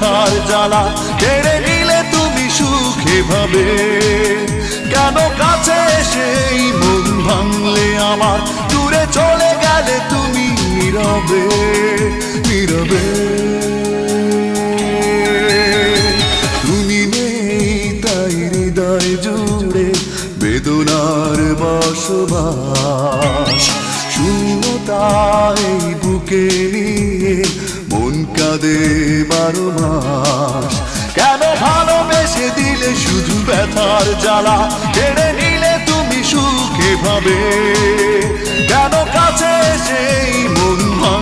ব্যথার জ্বালা কেড়ে নিলে তুমি সুখে ভাবে। কেন কাছে এসেই মন ভাঙলে আমার, দূরে চলে গেলে তুমি নীরবে নীরবে। তুমি নেই তাই হৃদয় জুড়ে বেদনার বসবাস। শূন্যতায় বুকে নিয়ে মন কাঁদে 12 মাস। কেন ভালোবেসে দিলে শুধু ব্যথার জ্বালা কেড়ে নিলে তুমি সুখে ভাবে। কেন কাছে এসেই মন ভাঙ